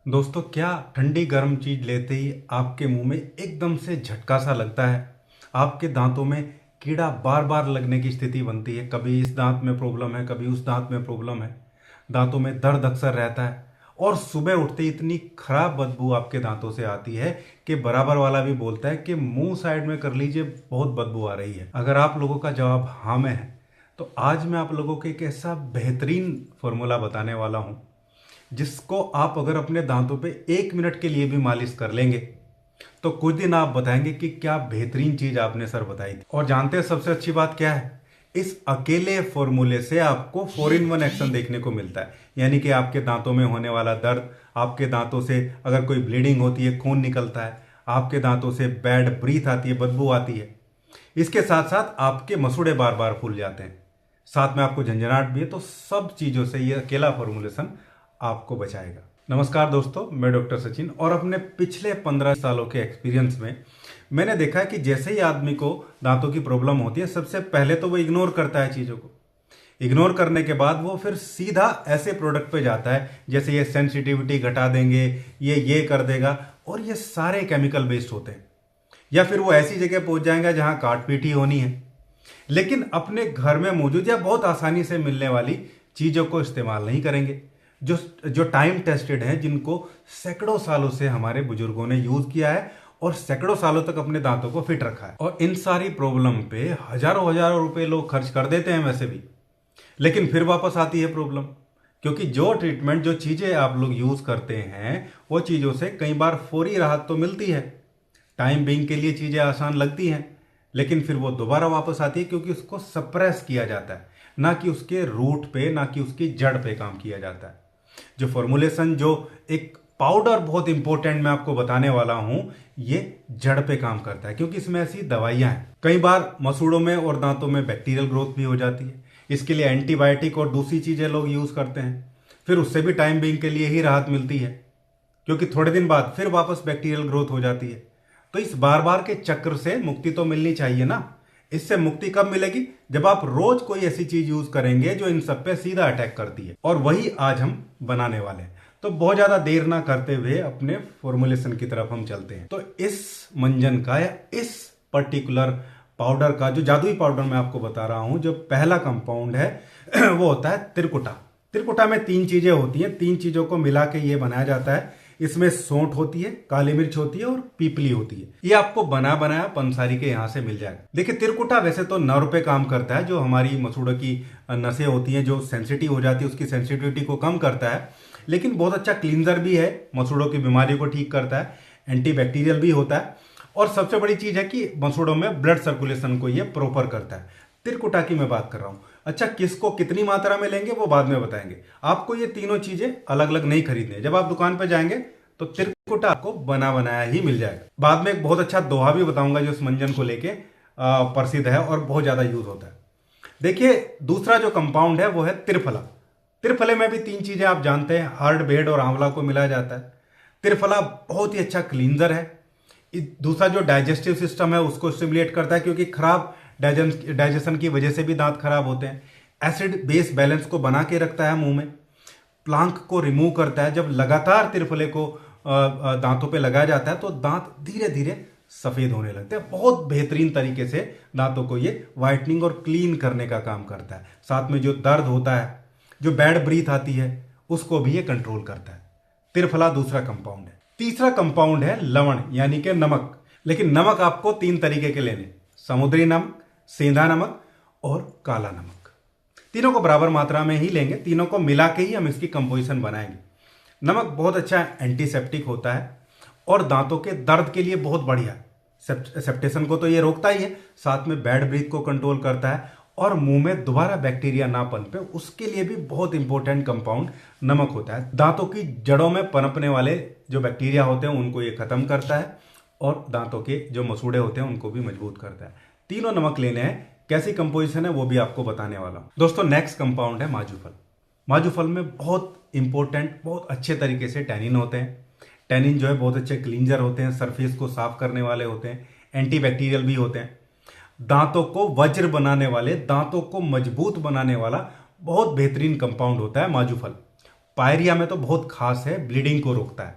दोस्तों, क्या ठंडी गर्म चीज लेते ही आपके मुंह में एकदम से झटका सा लगता है। आपके दांतों में कीड़ा बार बार लगने की स्थिति बनती है। कभी इस दांत में प्रॉब्लम है, कभी उस दांत में प्रॉब्लम है। दांतों में दर्द अक्सर रहता है और सुबह उठते ही इतनी खराब बदबू आपके दांतों से आती है कि बराबर वाला भी बोलता है कि मुंह साइड में कर लीजिए, बहुत बदबू आ रही है। अगर आप लोगों का जवाब हाँ में है तो आज मैं आप लोगों को एक ऐसा बेहतरीन फॉर्मूला बताने वाला हूं जिसको आप अगर अपने दांतों पे 1 मिनट के लिए भी मालिश कर लेंगे तो कुछ दिन आप बताएंगे कि क्या बेहतरीन चीज आपने सर बताई थी। और जानते हैं सबसे अच्छी बात क्या है? इस अकेले फॉर्मूले से आपको 4 in 1 एक्शन देखने को मिलता है। यानी कि आपके दांतों में होने वाला दर्द, आपके दांतों से अगर कोई ब्लीडिंग होती है, खून निकलता है, आपके दांतों से बैड ब्रीथ आती है, बदबू आती है, इसके साथ साथ आपके मसूड़े बार बार फूल जाते हैं, साथ में आपको झंझनाहट भी है, तो सब चीजों से ये अकेला फॉर्मुलेशन आपको बचाएगा। नमस्कार दोस्तों, मैं डॉक्टर सचिन और अपने पिछले 15 सालों के एक्सपीरियंस में मैंने देखा है कि जैसे ही आदमी को दांतों की प्रॉब्लम होती है, सबसे पहले तो वो इग्नोर करता है चीज़ों को। इग्नोर करने के बाद वो फिर सीधा ऐसे प्रोडक्ट पे जाता है जैसे ये सेंसिटिविटी घटा देंगे, ये कर देगा, और ये सारे केमिकल बेस्ड होते हैं। या फिर वो ऐसी जगह पहुंच जाएगा जहां काट पीट ही होनी है, लेकिन अपने घर में मौजूद या बहुत आसानी से मिलने वाली चीज़ों को इस्तेमाल नहीं करेंगे, जो जो टाइम टेस्टेड हैं, जिनको सैकड़ों सालों से हमारे बुजुर्गों ने यूज किया है और सैकड़ों सालों तक अपने दांतों को फिट रखा है। और इन सारी प्रॉब्लम पे हजारों हजारों रुपए लोग खर्च कर देते हैं वैसे भी, लेकिन फिर वापस आती है प्रॉब्लम। क्योंकि जो ट्रीटमेंट, जो चीजें आप लोग यूज करते हैं, वो चीजों से कई बार फौरी राहत तो मिलती है, टाइम बीइंग के लिए चीजें आसान लगती हैं, लेकिन फिर वो दोबारा वापस आती है क्योंकि उसको सप्रेस किया जाता है, ना कि उसके रूट पे, ना कि उसकी जड़ पे काम किया जाता है। जो फॉर्मुलेशन, जो एक पाउडर बहुत इंपॉर्टेंट मैं आपको बताने वाला हूं, ये जड़ पे काम करता है क्योंकि इसमें ऐसी दवाइयां हैं। कई बार मसूड़ों में और दांतों में बैक्टीरियल ग्रोथ भी हो जाती है, इसके लिए एंटीबायोटिक और दूसरी चीजें लोग यूज करते हैं, फिर उससे भी टाइम बीइंग के लिए ही राहत मिलती है क्योंकि थोड़े दिन बाद फिर वापस बैक्टीरियल ग्रोथ हो जाती है। तो इस बार बार के चक्र से मुक्ति तो मिलनी चाहिए ना। इससे मुक्ति कब मिलेगी? जब आप रोज कोई ऐसी चीज यूज करेंगे जो इन सब पे सीधा अटैक करती है, और वही आज हम बनाने वाले हैं। तो बहुत ज्यादा देर ना करते हुए अपने फॉर्मुलेशन की तरफ हम चलते हैं। तो इस मंजन का, या इस पर्टिकुलर पाउडर का, जो जादुई पाउडर मैं आपको बता रहा हूं, जो पहला कंपाउंड है वो होता है तिरकुटा। तिरकुटा में 3 चीजें होती हैं, 3 चीजों को मिला के ये बनाया जाता है। इसमें सौंठ होती है, काली मिर्च होती है और पीपली होती है। ये आपको बना बनाया पंसारी के यहाँ से मिल जाएगा। देखिए, तिरकुटा वैसे तो नर्व पे काम करता है, जो हमारी मसूड़ों की नसें होती हैं, जो सेंसिटिव हो जाती है, उसकी सेंसिटिविटी को कम करता है। लेकिन बहुत अच्छा क्लींजर भी है, मसूड़ों की बीमारियों को ठीक करता है, एंटीबैक्टीरियल भी होता है, और सबसे बड़ी चीज है कि मसूड़ों में ब्लड सर्कुलेशन को ये प्रॉपर करता है। तिरकुटा की मैं बात कर रहा हूं। अच्छा, किसको कितनी मात्रा में लेंगे वो बाद में बताएंगे। आपको ये तीनों चीजें अलग अलग नहीं खरीदनी है। जब आप दुकान पर जाएंगे तो तिरकुटा आपको बना बनाया ही मिल जाएगा। बाद में एक बहुत अच्छा दोहा भी बताऊंगा जो इस मंजन को लेके प्रसिद्ध है और बहुत ज्यादा यूज होता है। देखिए, दूसरा जो कंपाउंड है वो है त्रिफला। त्रिफले में भी 3 चीजें आप जानते हैं, हर्ड, बेड और आंवला को मिलाया जाता है। त्रिफला बहुत ही अच्छा क्लींजर है। दूसरा जो डाइजेस्टिव सिस्टम है उसको स्टिमुलेट करता है, क्योंकि खराब डाइजेशन की वजह से भी दांत खराब होते हैं। एसिड बेस बैलेंस को बना के रखता है मुंह में। प्लांक को रिमूव करता है। जब लगातार त्रिफले को दांतों पे लगाया जाता है तो दांत धीरे धीरे सफेद होने लगते हैं। बहुत बेहतरीन तरीके से दांतों को ये वाइटनिंग और क्लीन करने का काम करता है। साथ में जो दर्द होता है, जो बैड ब्रीथ आती है, उसको भी ये कंट्रोल करता है। त्रिफला दूसरा कंपाउंड है। तीसरा कंपाउंड है लवण, यानी कि नमक। लेकिन नमक आपको 3 तरीके के लेने: समुद्री नमक, सेंधा नमक और काला नमक। तीनों को बराबर मात्रा में ही लेंगे, तीनों को मिला के ही हम इसकी कंपोजिशन बनाएंगे। नमक बहुत अच्छा एंटीसेप्टिक होता है और दांतों के दर्द के लिए बहुत बढ़िया। सेप्टेशन को तो ये रोकता ही है, साथ में बैड ब्रीथ को कंट्रोल करता है, और मुंह में दोबारा बैक्टीरिया ना पनपे उसके लिए भी बहुत इंपॉर्टेंट कंपाउंड नमक होता है। दांतों की जड़ों में पनपने वाले जो बैक्टीरिया होते हैं उनको ये खत्म करता है, और दांतों के जो मसूड़े होते हैं उनको भी मजबूत करता है। तीनों नमक लेने हैं। कैसी कंपोजिशन है वो भी आपको बताने वाला हूं। दोस्तों, नेक्स्ट कंपाउंड है माजूफल। माजूफल में बहुत इंपॉर्टेंट, बहुत अच्छे तरीके से टैनिन होते हैं। टैनिन जो है बहुत अच्छे क्लींजर होते हैं, सरफेस को साफ करने वाले होते हैं, एंटीबैक्टीरियल भी होते हैं। दांतों को वज्र बनाने वाले, दांतों को मजबूत बनाने वाला बहुत बेहतरीन कंपाउंड होता है माजूफल। पायरिया में तो बहुत खास है, ब्लीडिंग को रोकता है,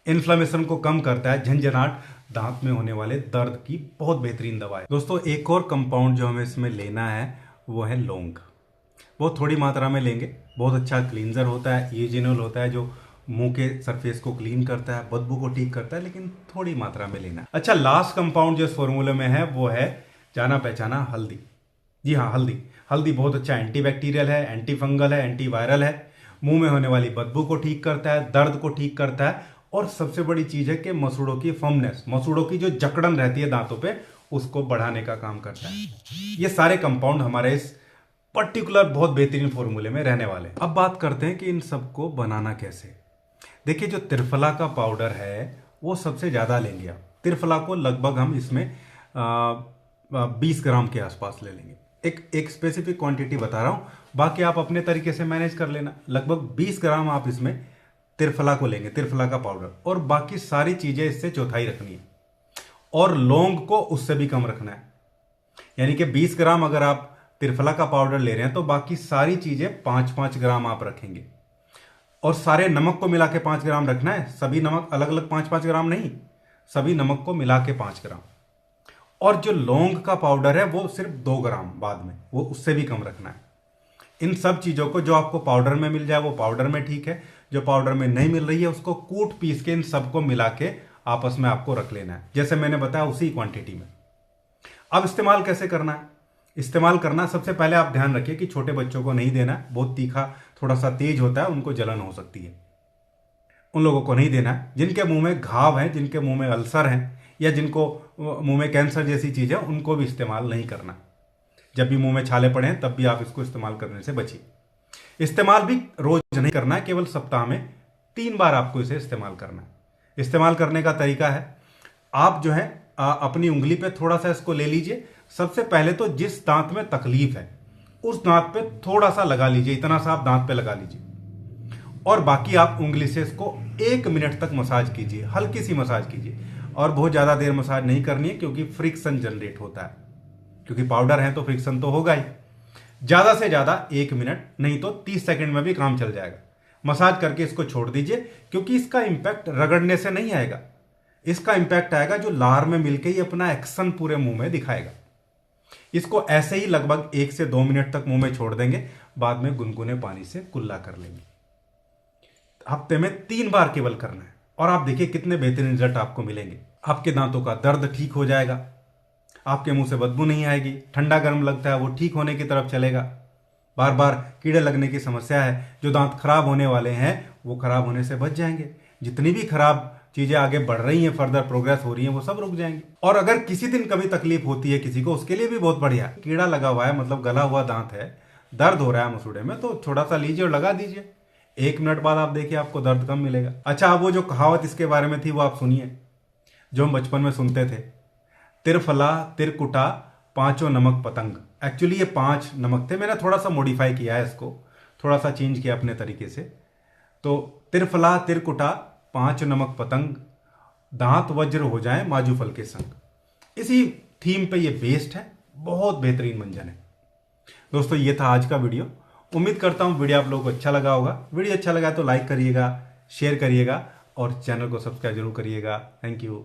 इन्फ्लेमेशन को कम करता है, झंझनाहट, दांत में होने वाले दर्द की बहुत बेहतरीन दवा है। दोस्तों एक और कंपाउंड जो हमें इसमें लेना है वो है लौंग। बहुत थोड़ी मात्रा में लेंगे, बहुत अच्छा क्लींजर होता है, यूजिनोल होता है जो मुंह के सरफेस को क्लीन करता है, बदबू को ठीक करता है, लेकिन थोड़ी मात्रा में लेना है। अच्छा, लास्ट कंपाउंड जो इस फॉर्मूले में है वो है जाना पहचाना हल्दी। जी हाँ, हल्दी। हल्दी बहुत अच्छा एंटीबैक्टीरियल है, एंटी फंगल है, एंटीवायरल है, मुंह में होने वाली बदबू को ठीक करता है, दर्द को ठीक करता है, और सबसे बड़ी चीज है कि मसूड़ों की फर्मनेस, मसूड़ों की जो जकड़न रहती है दांतों पे, उसको बढ़ाने का काम करता है। ये सारे कंपाउंड हमारे इस पर्टिकुलर बहुत बेहतरीन फॉर्मूले में रहने वाले हैं। अब बात करते हैं कि इन सबको बनाना कैसे। देखिए, जो त्रिफला का पाउडर है वो सबसे ज़्यादा लेंगे आप। त्रिफला को लगभग हम इसमें 20 ग्राम के आसपास ले लेंगे। एक स्पेसिफिक क्वांटिटी बता रहा हूँ, बाकी आप अपने तरीके से मैनेज कर लेना। लगभग 20 ग्राम आप इसमें त्रिफला को लेंगे, त्रिफला का पाउडर, और बाकी सारी चीज़ें इससे चौथाई रखनी है, और लौंग को उससे भी कम रखना है। यानी कि 20 ग्राम अगर आप त्रिफला का पाउडर ले रहे हैं तो बाकी सारी चीज़ें 5-5 ग्राम आप रखेंगे, और सारे नमक को मिला के 5 ग्राम रखना है। सभी नमक अलग अलग 5-5 ग्राम नहीं, सभी नमक को मिला के 5 ग्राम। और जो लौंग का पाउडर है वो सिर्फ 2 ग्राम, बाद में वो उससे भी कम रखना है। इन सब चीज़ों को जो आपको पाउडर में मिल जाए वो पाउडर में ठीक है, जो पाउडर में नहीं मिल रही है उसको कूट पीस के इन सबको मिला के आपस में आपको रख लेना है, जैसे मैंने बताया उसी क्वांटिटी में। अब इस्तेमाल कैसे करना है? इस्तेमाल करना, सबसे पहले आप ध्यान रखिए कि छोटे बच्चों को नहीं देना, बहुत तीखा, थोड़ा सा तेज होता है, उनको जलन हो सकती है, उन लोगों को नहीं देना है। जिनके मुंह में घाव है, जिनके मुंह में अल्सर है, या जिनको मुंह में कैंसर जैसी चीज है, उनको भी इस्तेमाल नहीं करना। जब भी मुंह में छाले पड़े हैं तब भी आप इसको इस्तेमाल करने से बचिए। इस्तेमाल भी रोज नहीं करना है, केवल सप्ताह में 3 बार आपको इसे इस्तेमाल करना है। इस्तेमाल करने का तरीका है, आप जो है अपनी उंगली पे थोड़ा सा इसको ले लीजिए। सबसे पहले तो जिस दांत में तकलीफ है उस दांत पे थोड़ा सा लगा लीजिए, इतना सा आप दांत पे लगा लीजिए, और बाकी आप उंगली से इसको 1 मिनट तक मसाज कीजिए, हल्की सी मसाज कीजिए, और बहुत ज्यादा देर मसाज नहीं करनी है क्योंकि फ्रिक्शन जनरेट होता है, क्योंकि पाउडर है तो फ्रिक्शन तो होगा ही। ज्यादा से ज्यादा 1 मिनट, नहीं तो 30 सेकंड में भी काम चल जाएगा। मसाज करके इसको छोड़ दीजिए, क्योंकि इसका इंपैक्ट रगड़ने से नहीं आएगा, इसका इंपैक्ट आएगा जो लार में मिलकर ही अपना एक्शन पूरे मुंह में दिखाएगा। इसको ऐसे ही लगभग 1 से 2 मिनट तक मुंह में छोड़ देंगे, बाद में गुनगुने पानी से कुल्ला कर लेंगे। हफ्ते में 3 बार केवल करना है, और आप देखिए कितने बेहतरीन रिजल्ट आपको मिलेंगे। आपके दांतों का दर्द ठीक हो जाएगा, आपके मुंह से बदबू नहीं आएगी, ठंडा गर्म लगता है वो ठीक होने की तरफ चलेगा, बार बार कीड़े लगने की समस्या है, जो दांत खराब होने वाले हैं वो खराब होने से बच जाएंगे। जितनी भी खराब चीजें आगे बढ़ रही हैं, फर्दर प्रोग्रेस हो रही हैं, वो सब रुक जाएंगे। और अगर किसी दिन कभी तकलीफ होती है किसी को, उसके लिए भी बहुत बढ़िया। कीड़ा लगा हुआ है, मतलब गला हुआ दांत है, दर्द हो रहा है मसूड़े में, तो थोड़ा सा लीजिए और लगा दीजिए। 1 मिनट बाद आप देखिए आपको दर्द कम मिलेगा। अच्छा, अब वो जो कहावत इसके बारे में थी वो आप सुनिए, जो हम बचपन में सुनते थे, तिरफला तिरकुटा पांचों नमक पतंग। एक्चुअली ये 5 नमक थे, मैंने थोड़ा सा मॉडिफाई किया है इसको, थोड़ा सा चेंज किया अपने तरीके से। तो तिरफला तिरकुटा 5 नमक पतंग, दांत वज्र हो जाए माजू फल के संग। इसी थीम पे ये बेस्ड है, बहुत बेहतरीन मंजन है। दोस्तों ये था आज का वीडियो, उम्मीद करता हूँ वीडियो आप लोगों को अच्छा लगा होगा। वीडियो अच्छा लगा तो लाइक करिएगा, शेयर करिएगा, और चैनल को सब्सक्राइब जरूर करिएगा। Thank you.